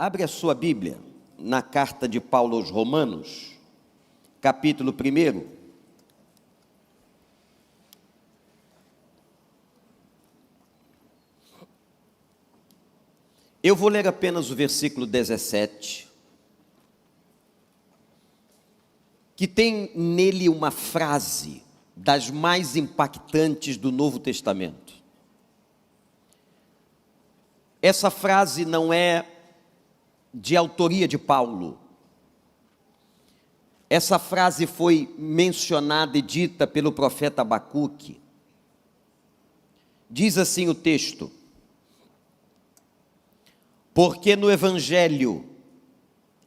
Abre a sua Bíblia na carta de Paulo aos Romanos, capítulo 1. Eu vou ler apenas o versículo 17, que tem nele uma frase das mais impactantes do Novo Testamento. Essa frase não é de autoria de Paulo. Essa frase foi mencionada e dita pelo profeta Abacuque. Diz assim o texto: porque no Evangelho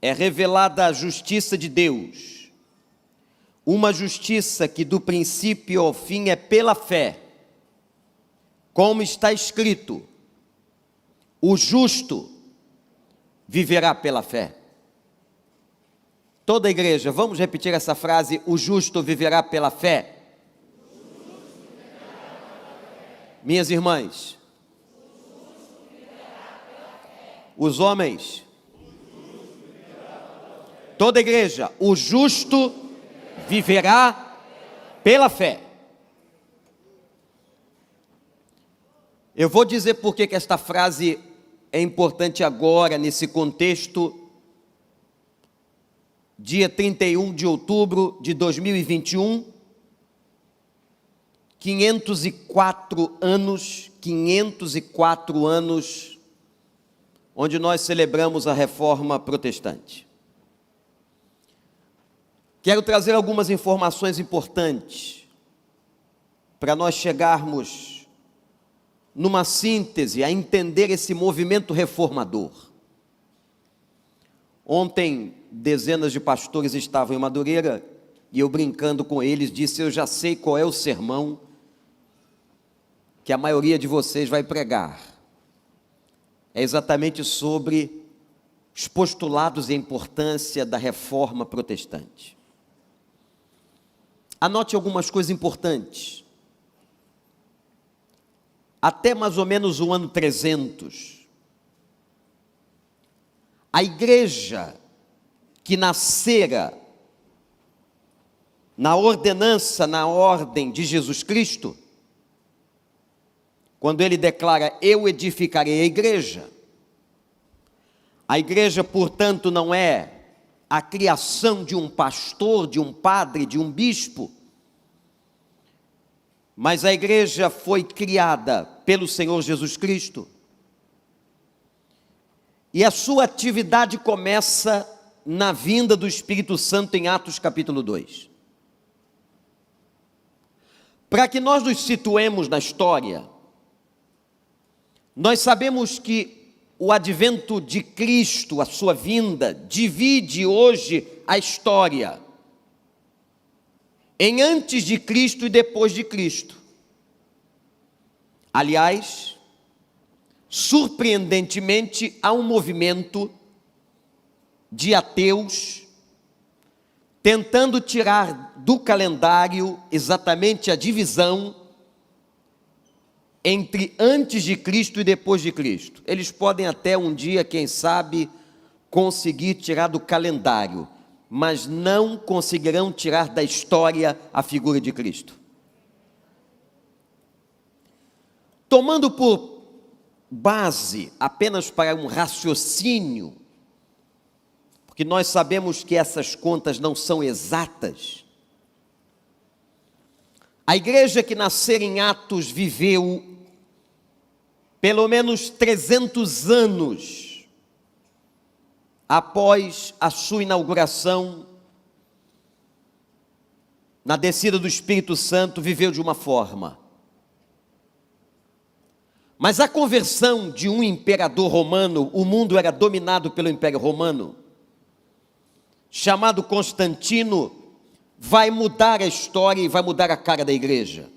é revelada a justiça de Deus, uma justiça que do princípio ao fim é pela fé, como está escrito: o justo viverá pela fé. Toda a igreja, vamos repetir essa frase: o justo viverá pela fé. Minhas irmãs, os homens, toda a igreja, o justo viverá pela fé. Eu vou dizer por que esta frase é importante agora, nesse contexto, dia 31 de outubro de 2021, 504 anos, onde nós celebramos a Reforma Protestante. Quero trazer algumas informações importantes para nós chegarmos numa síntese a entender esse movimento reformador. Ontem, dezenas de pastores estavam em Madureira e eu, brincando com eles, disse: eu já sei qual é o sermão que a maioria de vocês vai pregar. É exatamente sobre os postulados e a importância da Reforma Protestante. Anote algumas coisas importantes. Até mais ou menos o ano 300, a igreja que nascera na ordenança, na ordem de Jesus Cristo, quando ele declara: eu edificarei a igreja, portanto, não é a criação de um pastor, de um padre, de um bispo, mas a igreja foi criada pelo Senhor Jesus Cristo, e a sua atividade começa na vinda do Espírito Santo em Atos capítulo 2. Para que nós nos situemos na história, nós sabemos que o advento de Cristo, a sua vinda, divide hoje a história em antes de Cristo e depois de Cristo. Aliás, surpreendentemente, há um movimento de ateus tentando tirar do calendário exatamente a divisão entre antes de Cristo e depois de Cristo. Eles podem até um dia, quem sabe, conseguir tirar do calendário, mas não conseguirão tirar da história a figura de Cristo. Tomando por base apenas para um raciocínio, porque nós sabemos que essas contas não são exatas, a igreja que nascer em Atos viveu pelo menos 300 anos após a sua inauguração, na descida do Espírito Santo, viveu de uma forma. Mas a conversão de um imperador romano, o mundo era dominado pelo Império Romano, chamado Constantino, vai mudar a história e vai mudar a cara da igreja.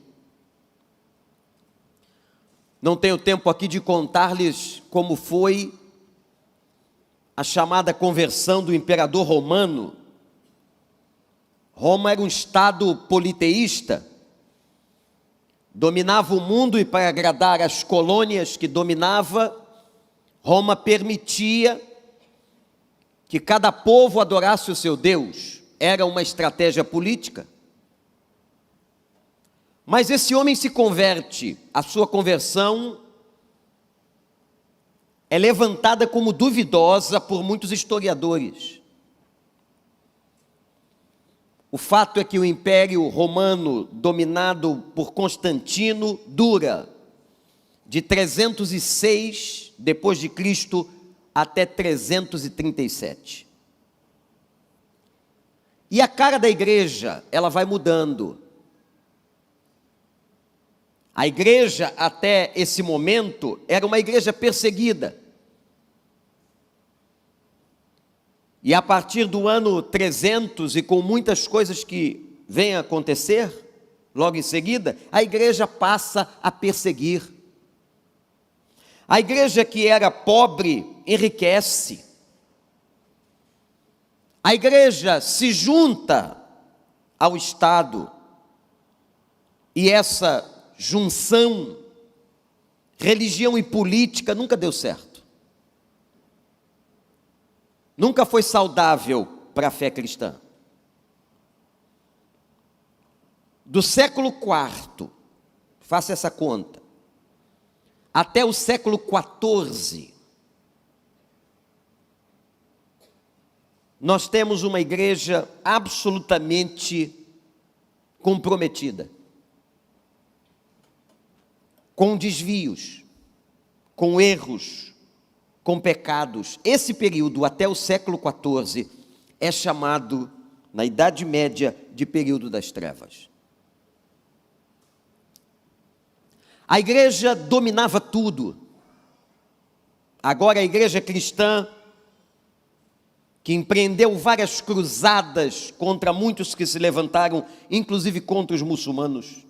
Não tenho tempo aqui de contar-lhes como foi a chamada conversão do imperador romano. Roma era um estado politeísta, dominava o mundo, e para agradar as colônias que dominava, Roma permitia que cada povo adorasse o seu Deus, era uma estratégia política. Mas esse homem se converte, a sua conversão é levantada como duvidosa por muitos historiadores. O fato é que o Império Romano, dominado por Constantino, dura de 306 depois de Cristo até 337. E a cara da igreja, ela vai mudando. A igreja, até esse momento, era uma igreja perseguida. E a partir do ano 300, e com muitas coisas que vêm a acontecer, logo em seguida, a igreja passa a perseguir. A igreja que era pobre, enriquece. A igreja se junta ao Estado. E essa junção, religião e política, nunca deu certo. Nunca foi saudável para a fé cristã. Do século IV, faça essa conta, até o século XIV, nós temos uma igreja absolutamente comprometida, com desvios, com erros, com pecados. Esse período, até o século XIV, é chamado, na Idade Média, de período das trevas. A igreja dominava tudo. Agora a igreja cristã, que empreendeu várias cruzadas contra muitos que se levantaram, inclusive contra os muçulmanos,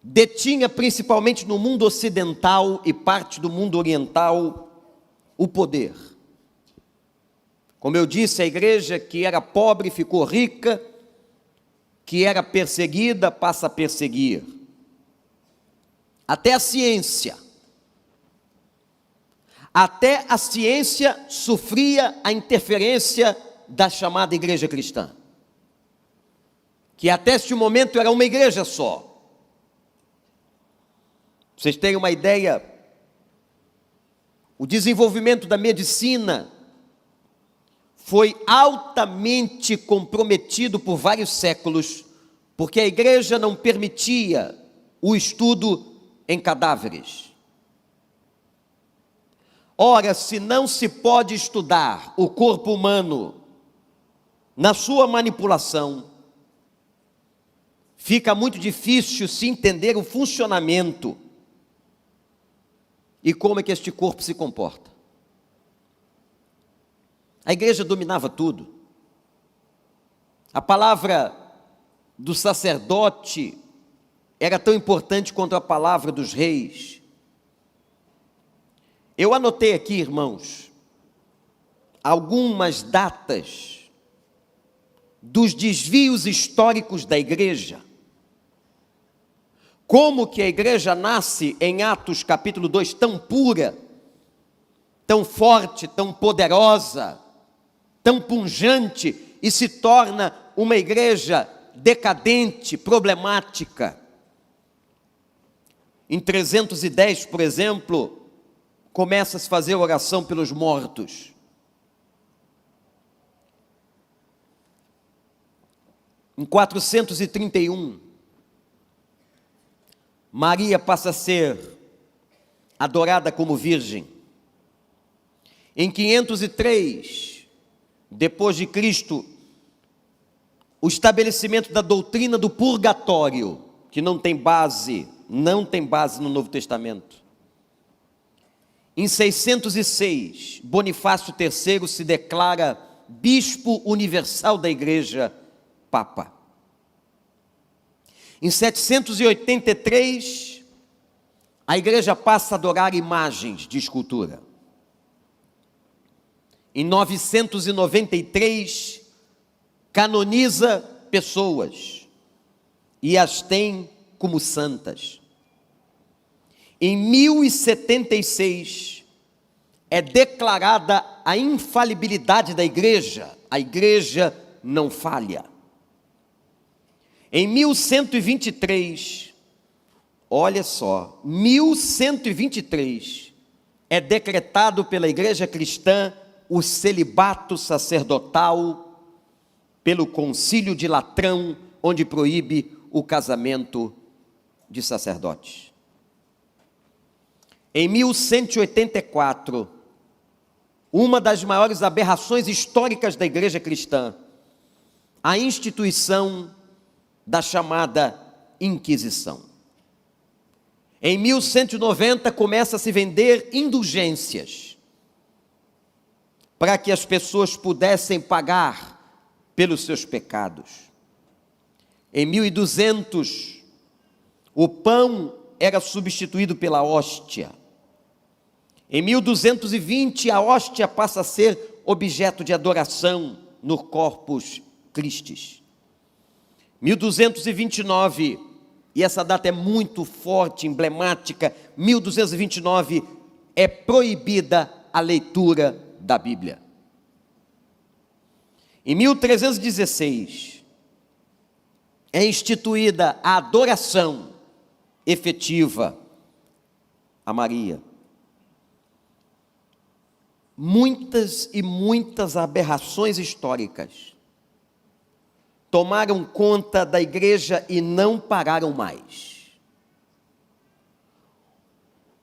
detinha principalmente no mundo ocidental e parte do mundo oriental o poder. Como eu disse, a igreja que era pobre ficou rica, que era perseguida passa a perseguir. Até a ciência sofria a interferência da chamada igreja cristã, que até este momento era uma igreja só. Vocês têm uma ideia? O desenvolvimento da medicina foi altamente comprometido por vários séculos, porque a igreja não permitia o estudo em cadáveres. Ora, se não se pode estudar o corpo humano na sua manipulação, fica muito difícil se entender o funcionamento e como é que este corpo se comporta. A igreja dominava tudo. A palavra do sacerdote era tão importante quanto a palavra dos reis. Eu anotei aqui, irmãos, algumas datas dos desvios históricos da igreja. Como que a igreja nasce em Atos capítulo 2 tão pura, tão forte, tão poderosa, tão pungente, e se torna uma igreja decadente, problemática. Em 310, por exemplo, começa a se fazer oração pelos mortos. Em 431, Maria passa a ser adorada como virgem. Em 503, depois de Cristo, o estabelecimento da doutrina do purgatório, que não tem base no Novo Testamento. Em 606, Bonifácio III se declara bispo universal da igreja, papa. Em 783, a igreja passa a adorar imagens de escultura. Em 993, canoniza pessoas e as tem como santas. Em 1076, é declarada a infalibilidade da igreja. A igreja não falha. Em 1123, olha só, 1123, é decretado pela igreja cristã o celibato sacerdotal pelo Concílio de Latrão, onde proíbe o casamento de sacerdotes. Em 1184, uma das maiores aberrações históricas da igreja cristã, a instituição da chamada Inquisição. Em 1190 começa a se vender indulgências para que as pessoas pudessem pagar pelos seus pecados. Em 1200, o pão era substituído pela hóstia. Em 1220, a hóstia passa a ser objeto de adoração no Corpus Christi. 1229, e essa data é muito forte, emblemática, 1229, é proibida a leitura da Bíblia. Em 1316, é instituída a adoração efetiva a Maria. Muitas e muitas aberrações históricas tomaram conta da igreja e não pararam mais.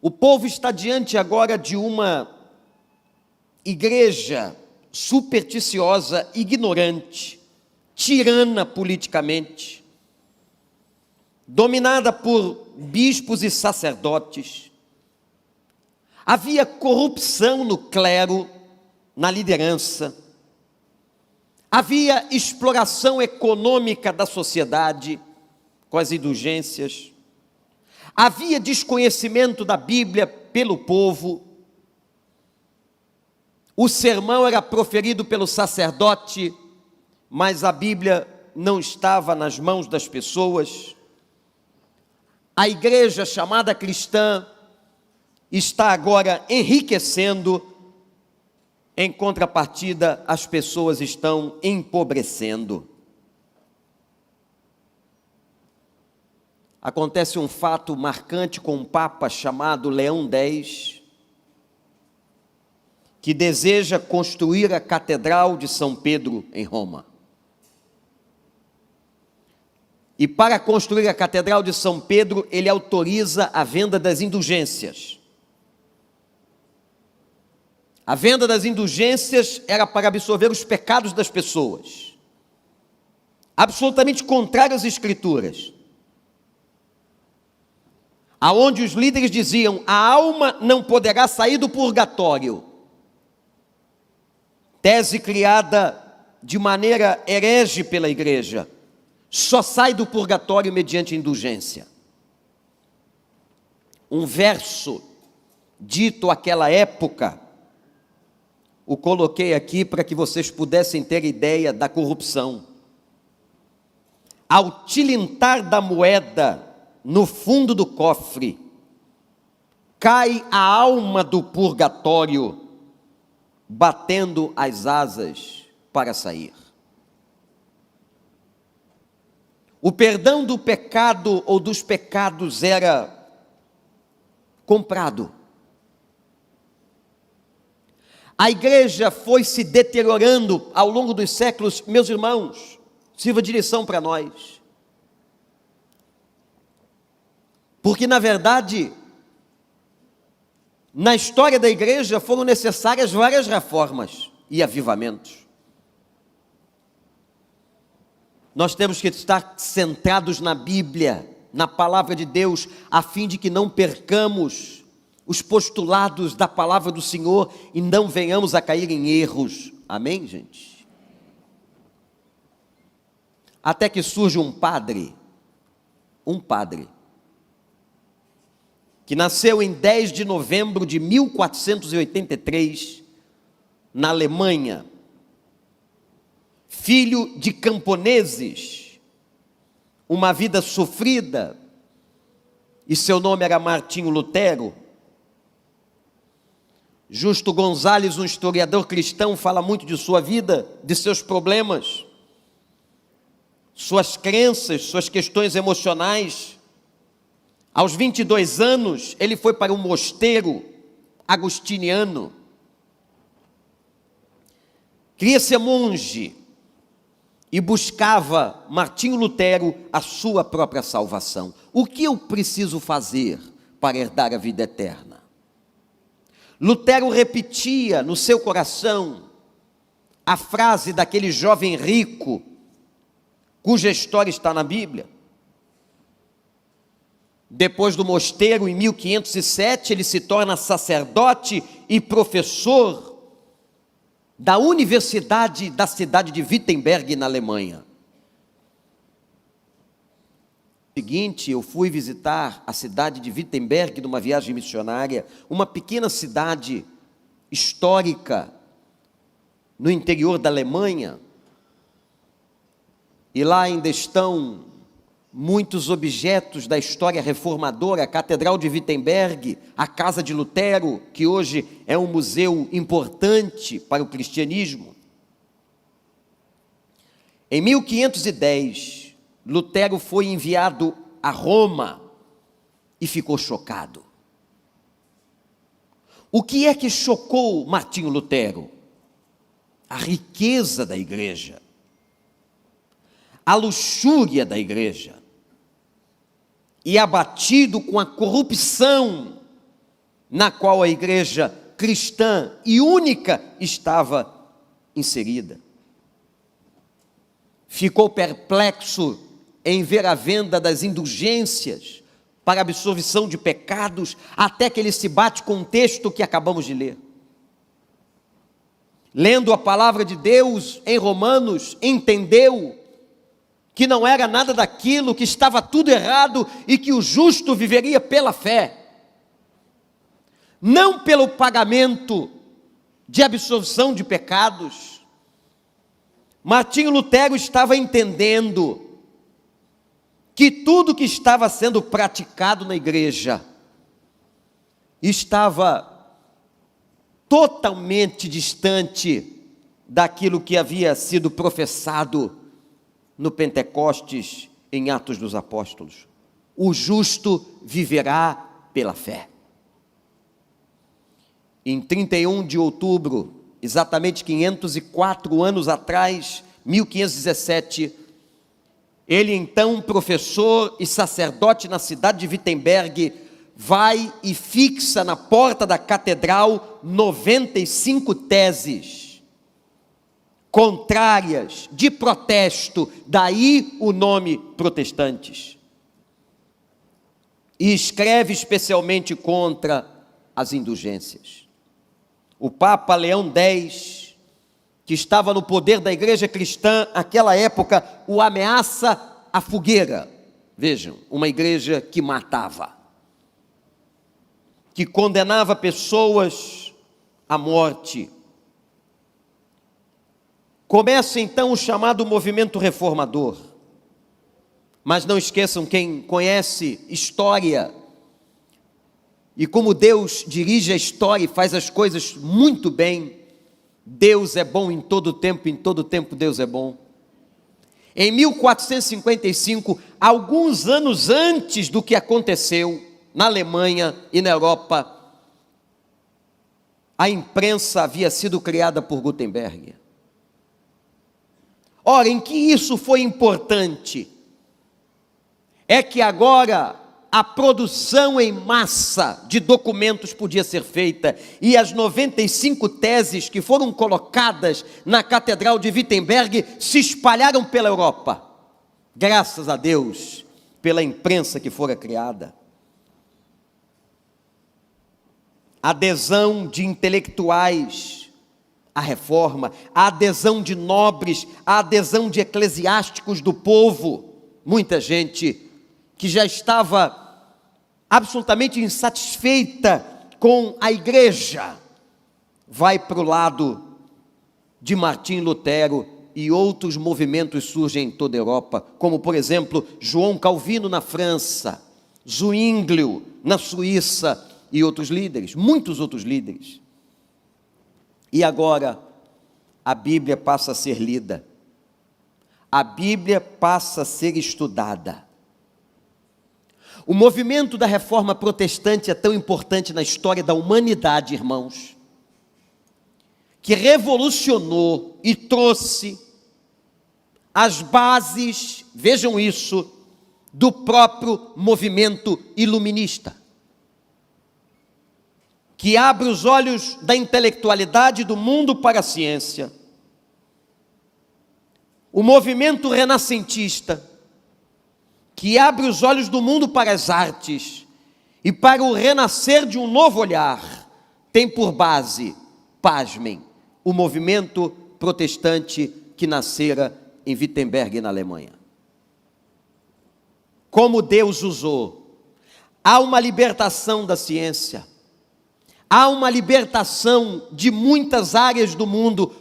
O povo está diante agora de uma igreja supersticiosa, ignorante, tirana politicamente, dominada por bispos e sacerdotes. Havia corrupção no clero, na liderança. Havia exploração econômica da sociedade com as indulgências. Havia desconhecimento da Bíblia pelo povo. O sermão era proferido pelo sacerdote, mas a Bíblia não estava nas mãos das pessoas. A igreja chamada cristã está agora enriquecendo, em contrapartida, as pessoas estão empobrecendo. Acontece um fato marcante com um papa chamado Leão X, que deseja construir a Catedral de São Pedro em Roma. E para construir a Catedral de São Pedro, ele autoriza a venda das indulgências. A venda das indulgências era para absolver os pecados das pessoas. Absolutamente contrário às Escrituras. Aonde os líderes diziam, a alma não poderá sair do purgatório. Tese criada de maneira herege pela igreja. Só sai do purgatório mediante indulgência. Um verso dito àquela época, o coloquei aqui para que vocês pudessem ter ideia da corrupção. Ao tilintar da moeda no fundo do cofre, cai a alma do purgatório, batendo as asas para sair. O perdão do pecado ou dos pecados era comprado. A igreja foi se deteriorando ao longo dos séculos. Meus irmãos, sirva de lição para nós. Porque, na verdade, na história da igreja foram necessárias várias reformas e avivamentos. Nós temos que estar centrados na Bíblia, na palavra de Deus, a fim de que não percamos os postulados da palavra do Senhor e não venhamos a cair em erros. Amém, gente? Até que surge um padre, que nasceu em 10 de novembro de 1483, na Alemanha, filho de camponeses, uma vida sofrida, e seu nome era Martinho Lutero. Justo Gonzalez, um historiador cristão, fala muito de sua vida, de seus problemas, suas crenças, suas questões emocionais. Aos 22 anos, ele foi para um mosteiro agostiniano. Queria ser monge e buscava Martinho Lutero a sua própria salvação. O que eu preciso fazer para herdar a vida eterna? Lutero repetia no seu coração a frase daquele jovem rico, cuja história está na Bíblia. Depois do mosteiro, em 1507, ele se torna sacerdote e professor da Universidade da cidade de Wittenberg, na Alemanha. No seguinte, eu fui visitar a cidade de Wittenberg numa viagem missionária, uma pequena cidade histórica no interior da Alemanha, e lá ainda estão muitos objetos da história reformadora, a Catedral de Wittenberg, a Casa de Lutero, que hoje é um museu importante para o cristianismo. Em 1510, Lutero foi enviado a Roma e ficou chocado. O que é que chocou Martinho Lutero? A riqueza da igreja, a luxúria da igreja, e abatido com a corrupção na qual a igreja cristã e única estava inserida. Ficou perplexo em ver a venda das indulgências para absolvição de pecados, até que ele se bate com o texto que acabamos de ler. Lendo a palavra de Deus em Romanos, entendeu que não era nada daquilo, que estava tudo errado e que o justo viveria pela fé, não pelo pagamento de absolvição de pecados. Martinho Lutero estava entendendo que tudo que estava sendo praticado na igreja estava totalmente distante daquilo que havia sido professado no Pentecostes, em Atos dos Apóstolos. O justo viverá pela fé. Em 31 de outubro, exatamente 504 anos atrás, 1517, ele então, professor e sacerdote na cidade de Wittenberg, vai e fixa na porta da catedral 95 teses contrárias, de protesto, daí o nome protestantes. E escreve especialmente contra as indulgências. O Papa Leão X, que estava no poder da igreja cristã naquela época, o ameaça à fogueira. Vejam, uma igreja que matava, que condenava pessoas à morte. Começa então o chamado movimento reformador. Mas não esqueçam, quem conhece história e como Deus dirige a história e faz as coisas muito bem, Deus é bom em todo tempo Deus é bom. Em 1455, alguns anos antes do que aconteceu na Alemanha e na Europa, a imprensa havia sido criada por Gutenberg. Ora, em que isso foi importante? É que agora a produção em massa de documentos podia ser feita, e as 95 teses que foram colocadas na Catedral de Wittenberg se espalharam pela Europa, graças a Deus, pela imprensa que fora criada. A adesão de intelectuais à reforma, a adesão de nobres, a adesão de eclesiásticos do povo, muita gente que já estava absolutamente insatisfeita com a igreja, vai para o lado de Martim Lutero, e outros movimentos surgem em toda a Europa, como por exemplo, João Calvino na França, Zwinglio na Suíça, e outros líderes, muitos outros líderes. E agora, a Bíblia passa a ser lida. A Bíblia passa a ser estudada. O movimento da reforma protestante é tão importante na história da humanidade, irmãos, que revolucionou e trouxe as bases, vejam isso, do próprio movimento iluminista, que abre os olhos da intelectualidade do mundo para a ciência. O movimento renascentista, que abre os olhos do mundo para as artes e para o renascer de um novo olhar, tem por base, pasmem, o movimento protestante que nascera em Wittenberg, na Alemanha. Como Deus usou, há uma libertação da ciência, há uma libertação de muitas áreas do mundo.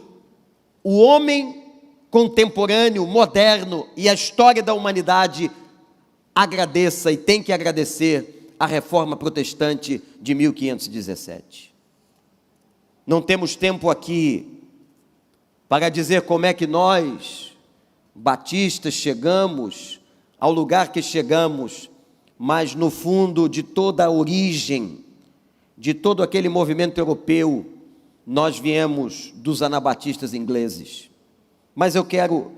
O homem contemporâneo, moderno e a história da humanidade agradeça e tem que agradecer a reforma protestante de 1517. Não temos tempo aqui para dizer como é que nós, batistas, chegamos ao lugar que chegamos, mas no fundo de toda a origem, de todo aquele movimento europeu, nós viemos dos anabatistas ingleses. Mas eu quero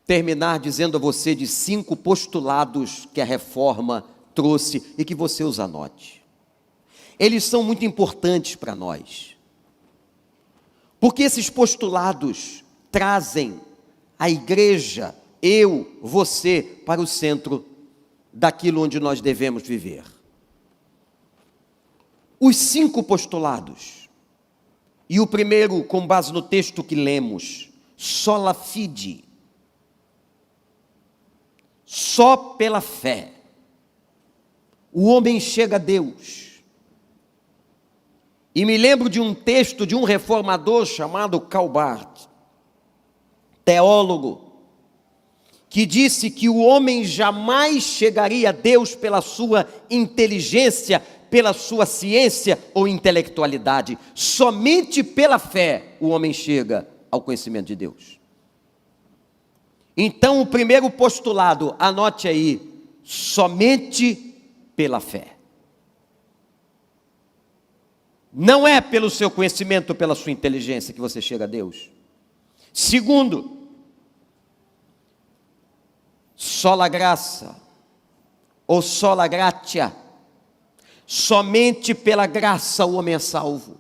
terminar dizendo a você de 5 postulados que a reforma trouxe e que você os anote. Eles são muito importantes para nós, porque esses postulados trazem a igreja, eu, você, para o centro daquilo onde nós devemos viver. Os 5 postulados, e o primeiro, com base no texto que lemos, sola fide, só pela fé, o homem chega a Deus. E me lembro de um texto de um reformador chamado Karl Barth, teólogo, que disse que o homem jamais chegaria a Deus pela sua inteligência, pela sua ciência ou intelectualidade. Somente pela fé o homem chega ao conhecimento de Deus. Então, o primeiro postulado, anote aí, somente pela fé. Não é pelo seu conhecimento ou pela sua inteligência que você chega a Deus. Segundo, sola graça, ou sola gratia, somente pela graça o homem é salvo.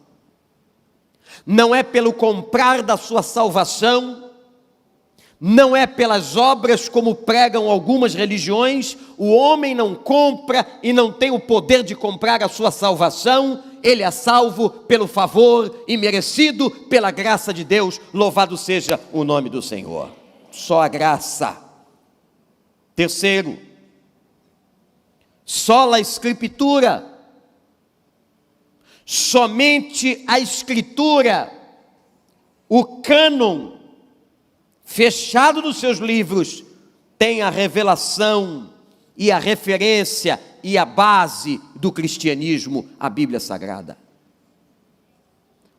Não é pelo comprar da sua salvação, não é pelas obras como pregam algumas religiões. O homem não compra e não tem o poder de comprar a sua salvação. Ele é salvo pelo favor imerecido pela graça de Deus. Louvado seja o nome do Senhor. Só a graça. Terceiro, sola escritura. Somente a escritura, o cânon fechado dos seus livros, tem a revelação e a referência e a base do cristianismo, a Bíblia Sagrada.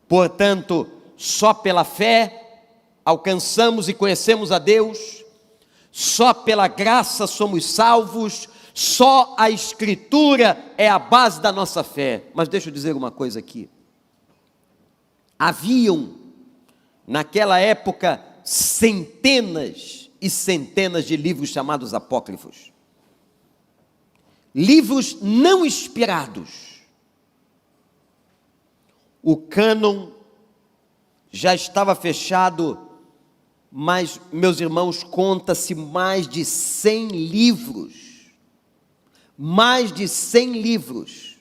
Portanto, só pela fé alcançamos e conhecemos a Deus, só pela graça somos salvos, só a Escritura é a base da nossa fé. Mas deixa eu dizer uma coisa aqui. Haviam, naquela época, centenas e centenas de livros chamados apócrifos. Livros não inspirados. O cânon já estava fechado, mas, meus irmãos, conta-se mais de 100 livros. Mais de 100 livros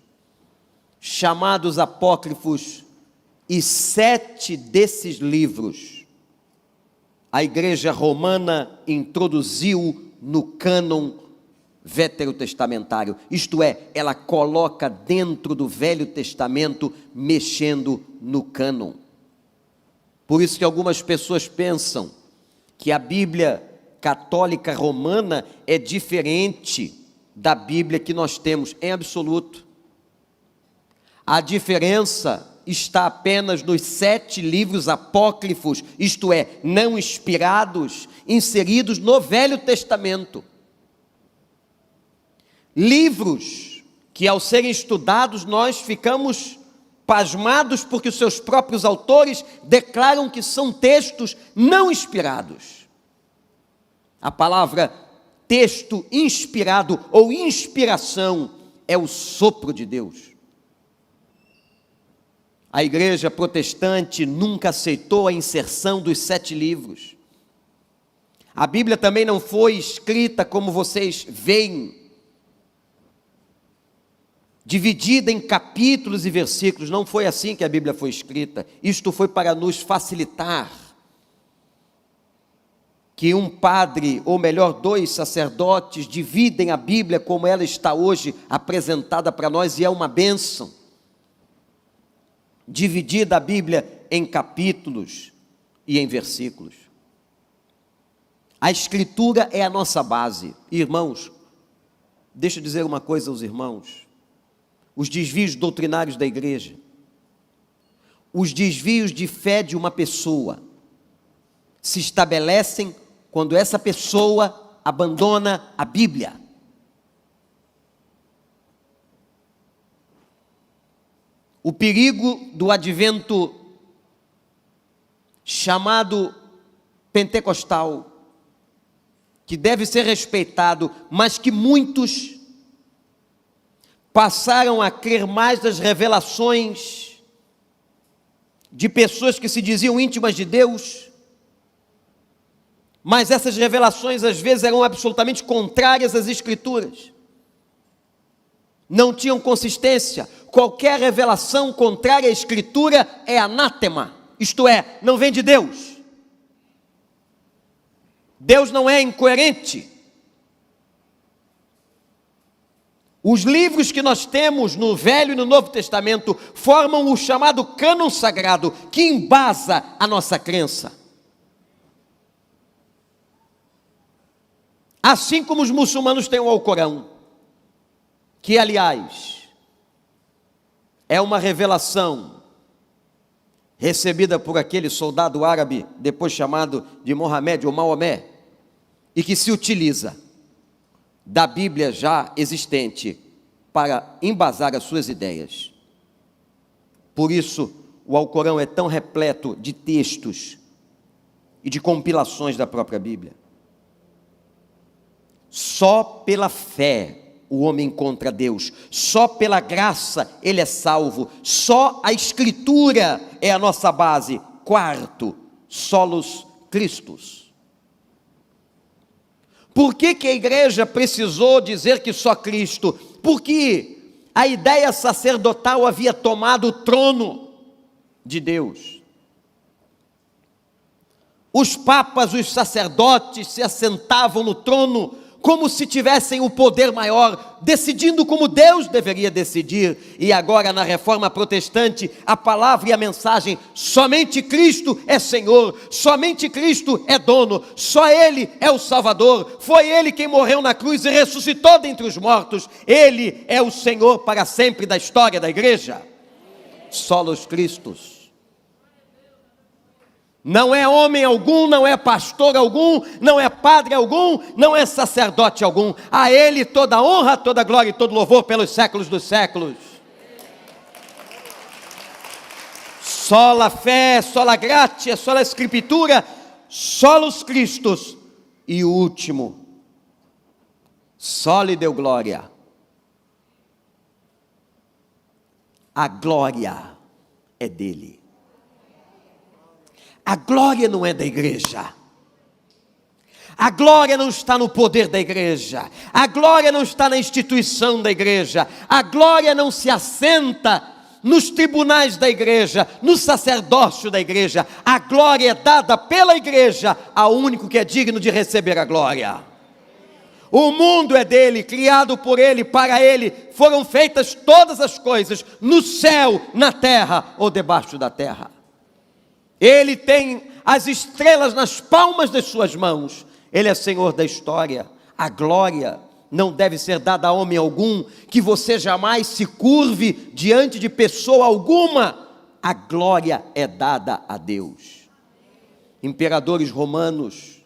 chamados apócrifos, e 7 desses livros a Igreja Romana introduziu no cânon veterotestamentário, isto é, ela coloca dentro do Velho Testamento, mexendo no cânon. Por isso que algumas pessoas pensam que a Bíblia católica romana é diferente da Bíblia que nós temos. Em absoluto. A diferença está apenas nos 7 livros apócrifos, isto é, não inspirados, inseridos no Velho Testamento. Livros que, ao serem estudados, nós ficamos pasmados porque os seus próprios autores declaram que são textos não inspirados. A palavra texto inspirado ou inspiração é o sopro de Deus. A igreja protestante nunca aceitou a inserção dos 7 livros. A Bíblia também não foi escrita como vocês veem, dividida em capítulos e versículos. Não foi assim que a Bíblia foi escrita. Isto foi para nos facilitar que um padre, ou melhor, 2 sacerdotes, dividem a Bíblia como ela está hoje apresentada para nós, e é uma bênção. Dividida a Bíblia em capítulos e em versículos. A Escritura é a nossa base. Irmãos, deixa eu dizer uma coisa aos irmãos. Os desvios doutrinários da igreja, os desvios de fé de uma pessoa, se estabelecem quando essa pessoa abandona a Bíblia. O perigo do advento chamado pentecostal, que deve ser respeitado, mas que muitos passaram a crer mais das revelações de pessoas que se diziam íntimas de Deus, mas essas revelações às vezes eram absolutamente contrárias às Escrituras, não tinham consistência. Qualquer revelação contrária à Escritura é anátema, isto é, não vem de Deus. Deus não é incoerente. Os livros que nós temos no Velho e no Novo Testamento formam o chamado cânon sagrado, que embasa a nossa crença. Assim como os muçulmanos têm o Alcorão, que aliás é uma revelação recebida por aquele soldado árabe, depois chamado de Mohamed ou Maomé, e que se utiliza da Bíblia já existente para embasar as suas ideias. Por isso, o Alcorão é tão repleto de textos e de compilações da própria Bíblia. Só pela fé o homem encontra Deus, só pela graça ele é salvo, só a Escritura é a nossa base. Quarto, solos Christus. Por que a igreja precisou dizer que só Cristo? Porque a ideia sacerdotal havia tomado o trono de Deus. Os papas, os sacerdotes se assentavam no trono como se tivessem o poder maior, decidindo como Deus deveria decidir. E agora na Reforma Protestante, a palavra e a mensagem: somente Cristo é Senhor, somente Cristo é dono, só Ele é o Salvador, foi Ele quem morreu na cruz e ressuscitou dentre os mortos, Ele é o Senhor para sempre da história da igreja. Solos Christus. Não é homem algum, não é pastor algum, não é padre algum, não é sacerdote algum. A Ele toda honra, toda glória e todo louvor pelos séculos dos séculos. Sola fé, sola gratia, sola escritura, solos Christus. E o último, soli Deo glória. A glória é dele. A glória não é da igreja. A glória não está no poder da igreja. A glória não está na instituição da igreja. A glória não se assenta nos tribunais da igreja, no sacerdócio da igreja. A glória é dada pela igreja ao único que é digno de receber a glória. O mundo é dele, criado por ele, para ele. Foram feitas todas as coisas, no céu, na terra ou debaixo da terra. Ele tem as estrelas nas palmas das suas mãos. Ele é Senhor da história. A glória não deve ser dada a homem algum, que você jamais se curve diante de pessoa alguma a glória é dada a Deus. Imperadores romanos,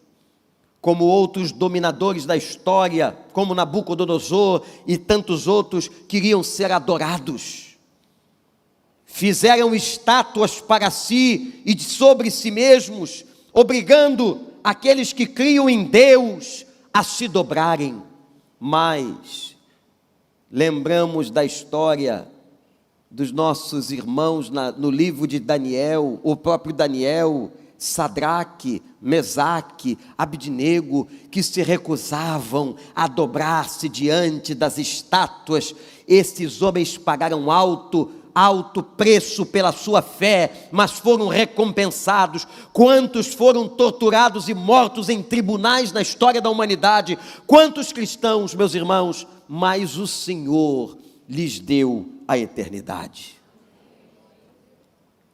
como outros dominadores da história, como Nabucodonosor e tantos outros, queriam ser adorados. Fizeram estátuas para si e sobre si mesmos, obrigando aqueles que criam em Deus a se dobrarem. Mas lembramos da história dos nossos irmãos no livro de Daniel, o próprio Daniel, Sadraque, Mesaque, Abidnego, que se recusavam a dobrar-se diante das estátuas. Esses homens pagaram alto preço pela sua fé, mas foram recompensados. Quantos foram torturados e mortos em tribunais na história da humanidade? Quantos cristãos, meus irmãos? Mas o Senhor lhes deu a eternidade.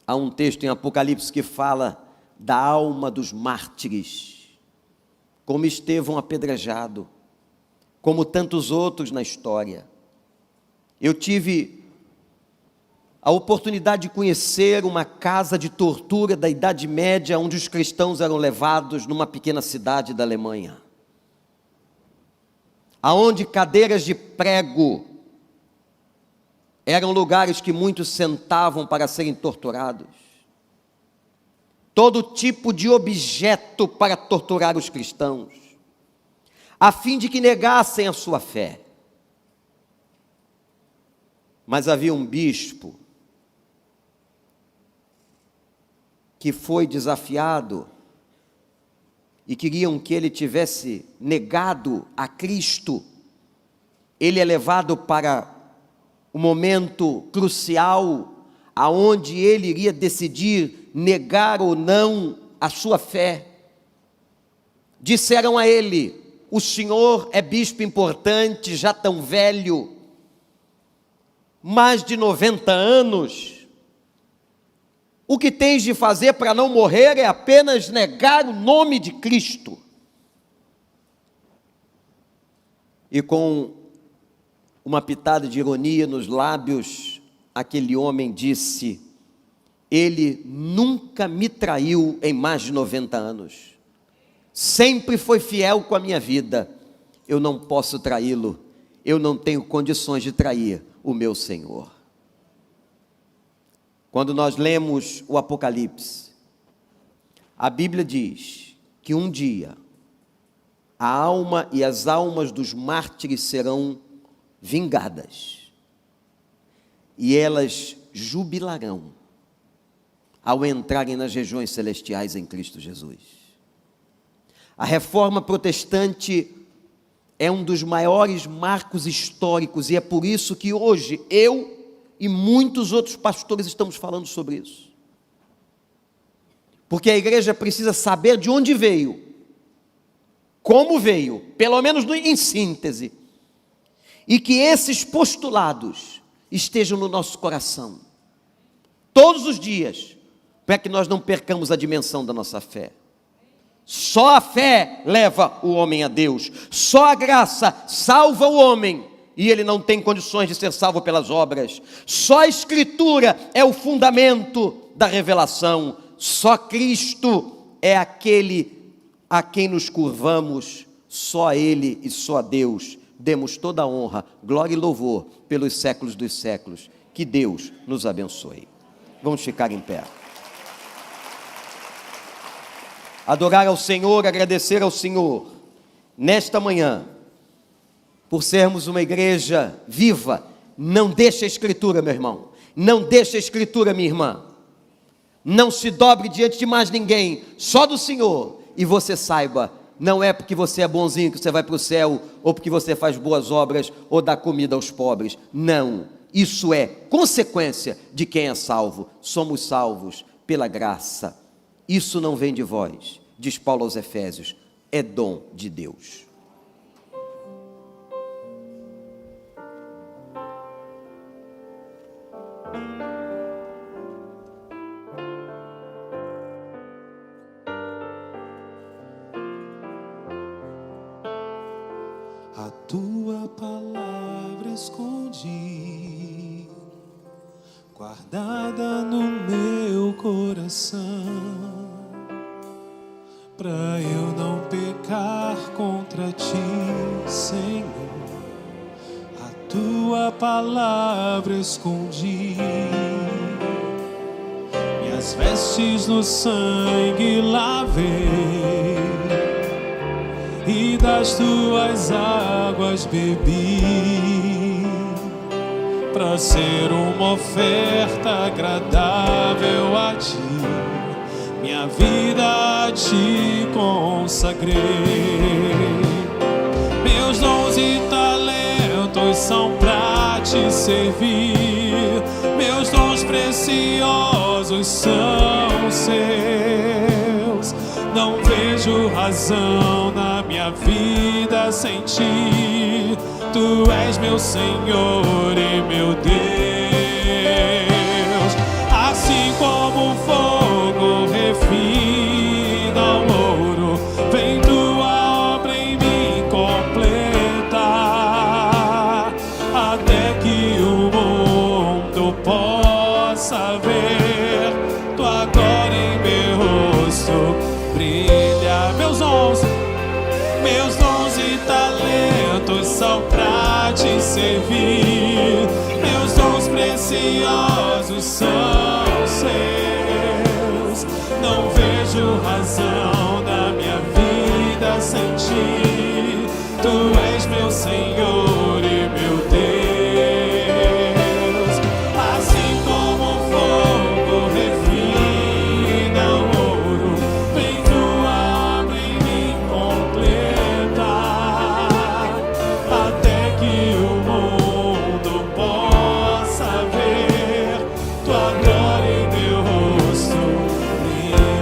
Há um texto em Apocalipse que fala da alma dos mártires, como Estevão apedrejado, como tantos outros na história. Eu tive a oportunidade de conhecer uma casa de tortura da Idade Média, onde os cristãos eram levados numa pequena cidade da Alemanha, aonde cadeiras de prego eram lugares que muitos sentavam para serem torturados. Todo tipo de objeto para torturar os cristãos, a fim de que negassem a sua fé. Mas havia um bispo que foi desafiado e queriam que ele tivesse negado a Cristo. Ele é levado para o momento crucial, aonde ele iria decidir negar ou não a sua fé. Disseram a ele: o senhor é bispo importante, já tão velho, mais de 90 anos, o que tens de fazer para não morrer é apenas negar o nome de Cristo. E com uma pitada de ironia nos lábios, aquele homem disse: ele nunca me traiu em mais de 90 anos, sempre foi fiel com a minha vida, eu não posso traí-lo, eu não tenho condições de trair o meu Senhor. Quando nós lemos o Apocalipse, a Bíblia diz que um dia a alma e as almas dos mártires serão vingadas, e elas jubilarão ao entrarem nas regiões celestiais em Cristo Jesus. A reforma protestante é um dos maiores marcos históricos, e é por isso que hoje eu e muitos outros pastores estamos falando sobre isso. Porque a igreja precisa saber de onde veio, como veio, pelo menos em síntese, e que esses postulados estejam no nosso coração, todos os dias, para que nós não percamos a dimensão da nossa fé. Só a fé leva o homem a Deus, só a graça salva o homem, e ele não tem condições de ser salvo pelas obras. Só a Escritura é o fundamento da revelação, só Cristo é aquele a quem nos curvamos, só a Ele e só a Deus demos toda a honra, glória e louvor pelos séculos dos séculos. Que Deus nos abençoe. Vamos ficar em pé. Adorar ao Senhor, agradecer ao Senhor, nesta manhã, por sermos uma igreja viva. Não deixe a Escritura, meu irmão, não deixe a Escritura, minha irmã, não se dobre diante de mais ninguém, só do Senhor, e você saiba, não é porque você é bonzinho que você vai para o céu, ou porque você faz boas obras, ou dá comida aos pobres, não, isso é consequência de quem é salvo. Somos salvos pela graça, isso não vem de vós, diz Paulo aos Efésios, é dom de Deus. A tua palavra escondi, guardada no meu coração, pra eu não pecar contra ti, Senhor. A tua palavra escondi, minhas vestes no sangue lavei, e das tuas águas bebi, pra ser uma oferta agradável a ti. Minha vida a ti consagrei. Meus dons e talentos são pra te servir. Meus dons preciosos são seus. Não vejo razão na minha vida sem ti. Tu és meu Senhor e meu Deus. Assim como o fogo refina o ouro, vem tua obra em mim completar, até que o mundo possa ver tua glória em meu rosto brilha. Meus dons e talentos são pra te servir. Meus dons preciosos são seus. Não vejo razão na minha vida sem ti. Tu és meu Senhor e meu Deus. Assim como o fogo refina o ouro, vem tua obra em mim completar, até que o mundo possa ver tua glória em meu rosto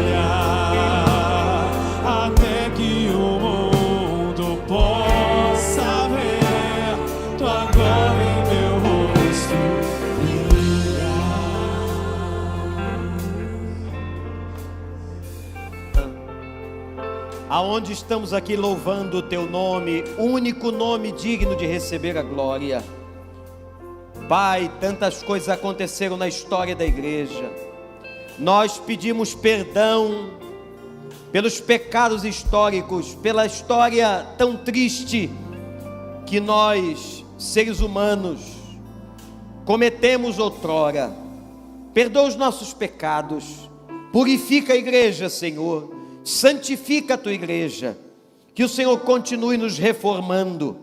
brilhar, até que o mundo possa ver tua glória em meu rosto brilhar. Aonde estamos aqui louvando o teu nome, único nome digno de receber a glória. Pai, tantas coisas aconteceram na história da igreja. Nós pedimos perdão pelos pecados históricos, pela história tão triste que nós, seres humanos, cometemos outrora. Perdoa os nossos pecados, purifica a igreja, Senhor, santifica a tua igreja, que o Senhor continue nos reformando,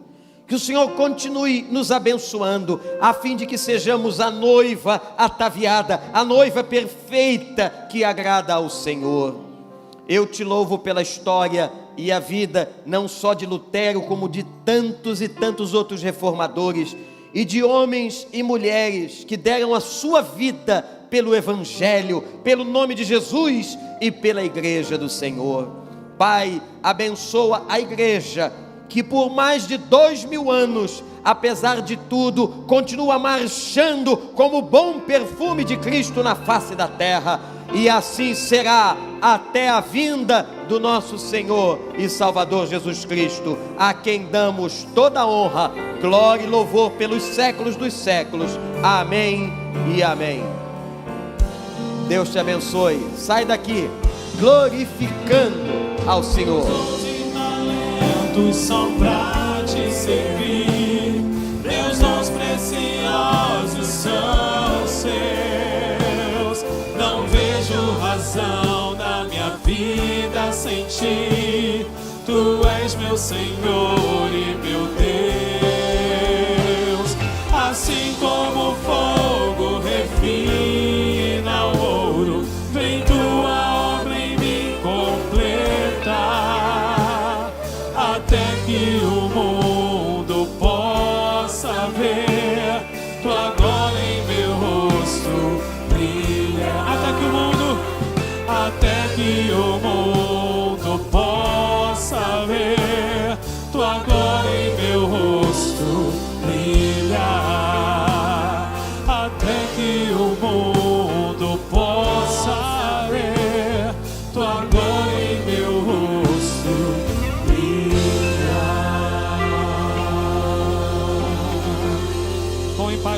que o Senhor continue nos abençoando, a fim de que sejamos a noiva ataviada, a noiva perfeita que agrada ao Senhor. Eu te louvo pela história e a vida, não só de Lutero, como de tantos e tantos outros reformadores, e de homens e mulheres que deram a sua vida pelo Evangelho, pelo nome de Jesus e pela igreja do Senhor. Pai, abençoa a igreja, que por mais de 2000 anos, apesar de tudo, continua marchando como bom perfume de Cristo na face da terra, e assim será até a vinda do nosso Senhor e Salvador Jesus Cristo, a quem damos toda a honra, glória e louvor pelos séculos dos séculos. Amém e amém. Deus te abençoe. Sai daqui glorificando ao Senhor. São pra te servir. Meus dons preciosos são seus. Não vejo razão na minha vida sem ti. Tu és meu Senhor e meu Deus. Assim como o fogo refina o ouro, vem tua obra em mim completar, até que o mundo possa ver tua glória em meu rosto brilhar. Até que o mundo possa ver tua glória em meu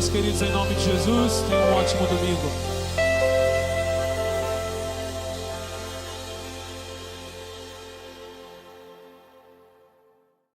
Deus, queridos, em nome de Jesus. Tenham um ótimo domingo.